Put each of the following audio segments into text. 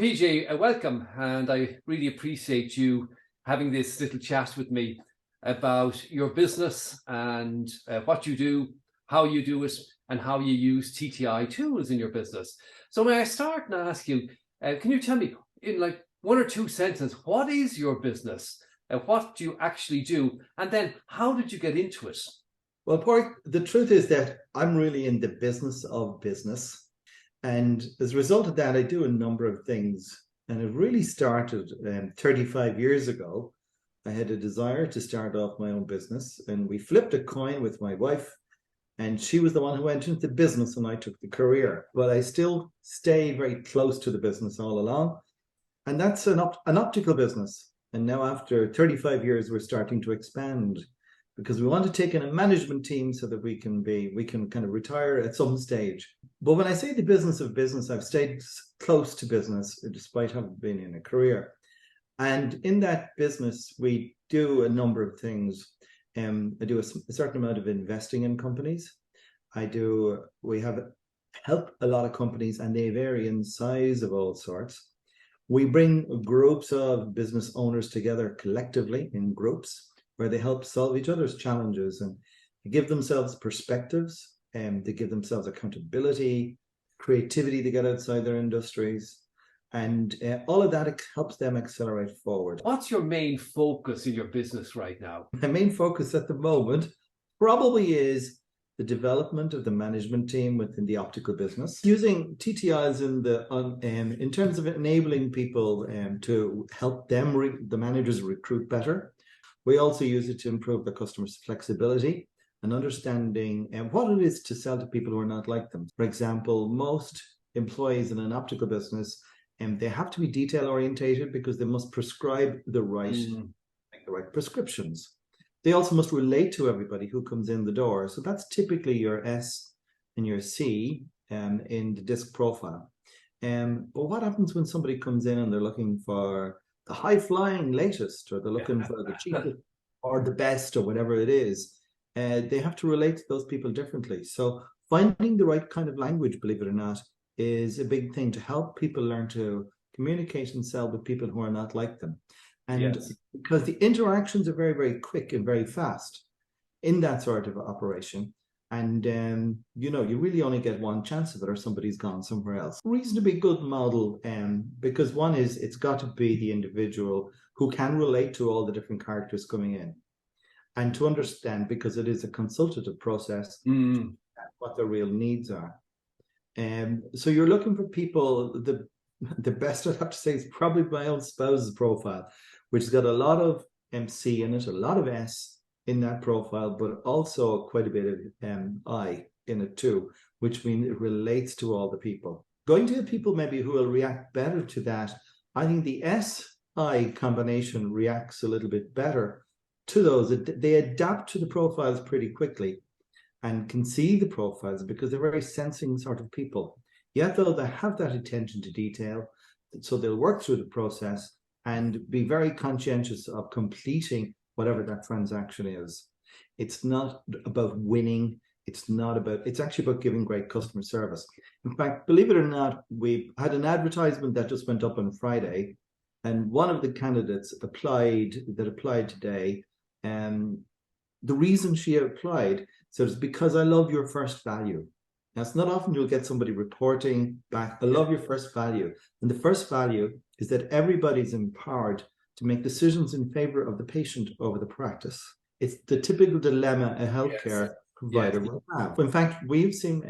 PJ, welcome, and I really appreciate you having this little chat with me about your business and what you do, how you do it, and how you use TTI tools in your business. So may I start and ask you, can you tell me in like one or two sentences, what is your business? What do you actually do? And then how did you get into it? Well, Paul, the truth is that I'm really in the business of business. And as a result of that, I do a number of things. And it really started 35 years ago. I had a desire to start off my own business, and we flipped a coin with my wife, and she was the one who went into the business and I took the career. But I still stay very close to the business all along. And that's an optical business. And now after 35 years, we're starting to expand because we want to take in a management team so that we can kind of retire at some stage. But when I say the business of business, I've stayed close to business despite having been in a career. And in that business, we do a number of things. I do a certain amount of investing in companies. We have help a lot of companies, and they vary in size of all sorts. We bring groups of business owners together collectively in groups where they help solve each other's challenges and give themselves perspectives, and they give themselves accountability, creativity to get outside their industries, and all of that helps them accelerate forward. What's your main focus in your business right now? My main focus at the moment probably is the development of the management team within the optical business, using TTIs in terms of enabling people to help them, the managers, recruit better. We also use it to improve the customer's flexibility and understanding what it is to sell to people who are not like them. For example, most employees in an optical business, they have to be detail orientated because they must prescribe the right prescriptions. They also must relate to everybody who comes in the door. So that's typically your S and your C in the disc profile. But what happens when somebody comes in and they're looking for the high-flying latest, or they're looking for the cheapest or the best or whatever it is? They have to relate to those people differently. So finding the right kind of language, believe it or not, is a big thing to help people learn to communicate and sell with people who are not like them. And because the interactions are very, very quick and very fast in that sort of operation. And, you really only get one chance of it or somebody's gone somewhere else. Reasonably good model, because one is it's got to be the individual who can relate to all the different characters coming in and to understand, because it is a consultative process, what their real needs are. So you're looking for people, the best I'd have to say is probably my own spouse's profile, which has got a lot of MC in it, a lot of S in that profile, but also quite a bit of I in it too, which means it relates to all the people. Going to the people maybe who will react better to that, I think the S-I combination reacts a little bit better to those. They adapt to the profiles pretty quickly and can see the profiles because they're very sensing sort of people. Yet though they have that attention to detail, so they'll work through the process and be very conscientious of completing whatever that transaction is. It's not about winning. It's actually about giving great customer service. In fact, believe it or not, we had an advertisement that just went up on Friday, and one of the candidates applied today. The reason she applied, so it's because I love your first value. Now, it's not often you'll get somebody reporting back, I love your first value. And the first value is that everybody's empowered to make decisions in favor of the patient over the practice. It's the typical dilemma a healthcare provider will have. In fact, we've seen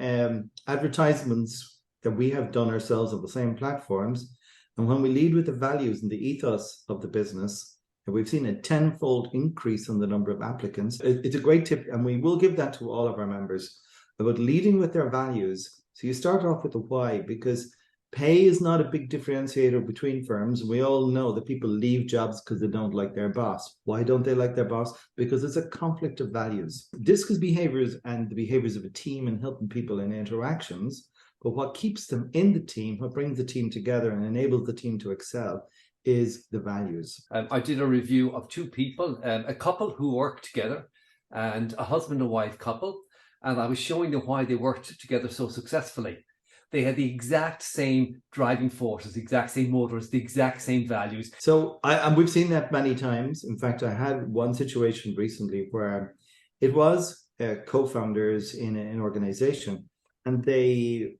advertisements that we have done ourselves on the same platforms. And when we lead with the values and the ethos of the business, we've seen a 10-fold increase in the number of applicants. It's a great tip, and we will give that to all of our members, about leading with their values. So you start off with the why, because pay is not a big differentiator between firms. We all know that people leave jobs because they don't like their boss. Why don't they like their boss? Because it's a conflict of values. Discuss behaviors and the behaviors of a team and helping people in interactions. But what keeps them in the team, what brings the team together and enables the team to excel, is the values. I did a review of two people, a couple who worked together and a husband and wife couple. And I was showing them why they worked together so successfully. they had the exact same driving forces, the exact same motors, the exact same values. So and we've seen that many times. In fact, I had one situation recently where it was co-founders in an organization, and they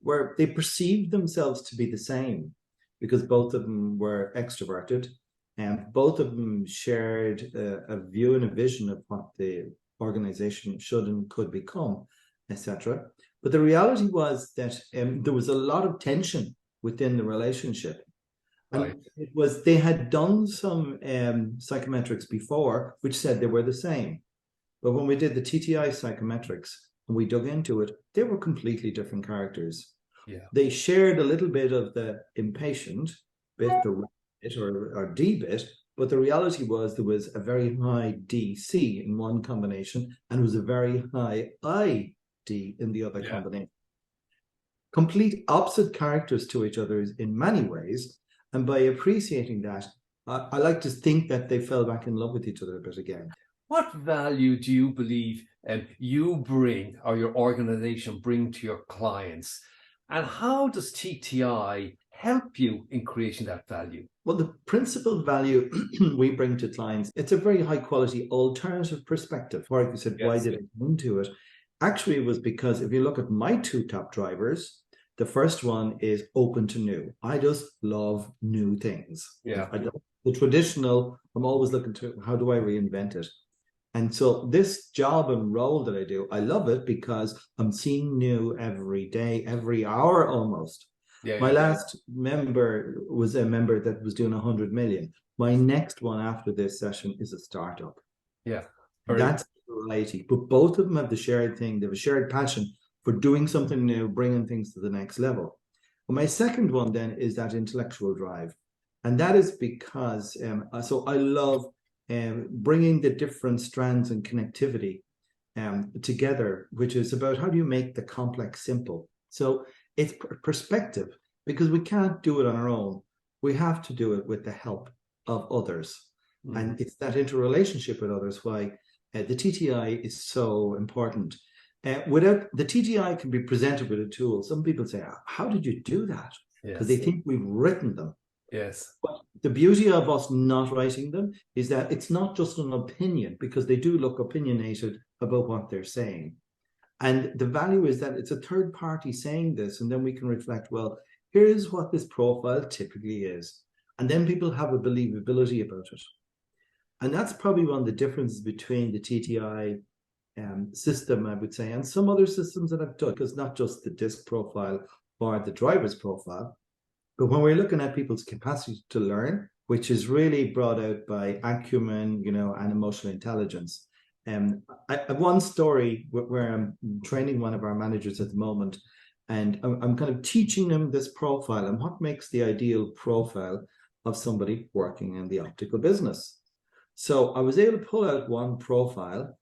perceived themselves to be the same because both of them were extroverted, and both of them shared a view and a vision of what the organization should and could become, etc. But the reality was that there was a lot of tension within the relationship. Right. And it was, they had done some psychometrics before, which said they were the same. But when we did the TTI psychometrics and we dug into it, they were completely different characters. Yeah. They shared a little bit of the impatient bit, the bit or D bit, but the reality was there was a very high DC in one combination and it was a very high ID in the other combination. Complete opposite characters to each other in many ways. And by appreciating that, I like to think that they fell back in love with each other a bit again. What value do you believe you bring, or your organization bring, to your clients? And how does TTI help you in creating that value? Well, the principal value we bring to clients, it's a very high quality alternative perspective. Like you said, why did I come into it? Actually, it was because if you look at my two top drivers, the first one is open to new. I just love new things. Yeah. The traditional, I'm always looking to how do I reinvent it? And so this job and role that I do, I love it because I'm seeing new every day, every hour almost. My last member was a member that was doing 100 million. My next one after this session is a startup. Yeah. That's variety. But both of them have the shared thing. They have a shared passion for doing something new, bringing things to the next level. Well, my second one then is that intellectual drive. And that is because, so I love bringing the different strands and connectivity together, which is about how do you make the complex simple. So it's perspective, because we can't do it on our own. We have to do it with the help of others. And it's that interrelationship with others why the TTI is so important. Without the TTI can be presented with a tool. Some people say, how did you do that? Because they think we've written them. Yes. But the beauty of us not writing them is that it's not just an opinion, because they do look opinionated about what they're saying. And the value is that it's a third party saying this, and then we can reflect, well, here's what this profile typically is. And then people have a believability about it. And that's probably one of the differences between the TTI system, I would say, and some other systems that I've done, because not just the disc profile or the driver's profile, but when we're looking at people's capacity to learn, which is really brought out by acumen, and emotional intelligence. I have one story where I'm training one of our managers at the moment, and I'm kind of teaching them this profile and what makes the ideal profile of somebody working in the optical business. So I was able to pull out one profile,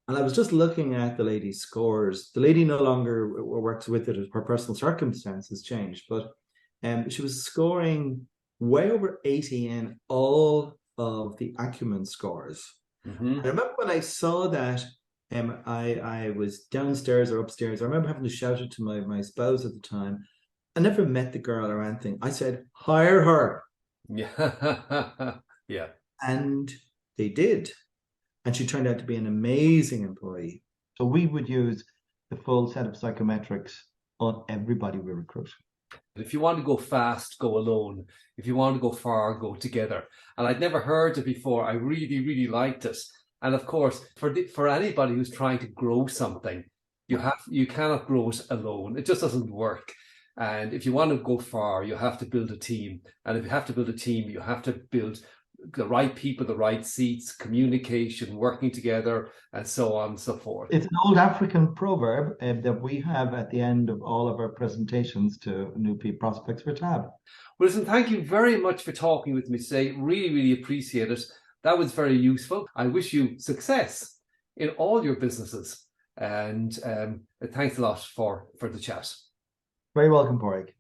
and I was just looking at the lady's scores. The lady no longer works with it as her personal circumstances changed, but she was scoring way over 80 in all of the acumen scores. I remember when I saw that, I was downstairs or upstairs. I remember having to shout it to my spouse at the time. I never met the girl or anything. I said, hire her. Yeah. Yeah. And they did. And she turned out to be an amazing employee. So we would use the full set of psychometrics on everybody we recruit. If you want to go fast, go alone. If you want to go far, go together. And I'd never heard it before. I really, really liked it. And of course, for anybody who's trying to grow something, you cannot grow it alone. It just doesn't work. And if you want to go far, you have to build a team. And if you have to build a team, you have to build the right people, the right seats, communication, working together, and so on and so forth. It's an old African proverb that we have at the end of all of our presentations to new prospects for TAB. Well, listen, thank you very much for talking with me today. Really, really appreciate it. That was very useful. I wish you success in all your businesses. And thanks a lot for the chat. Very welcome, Porrick.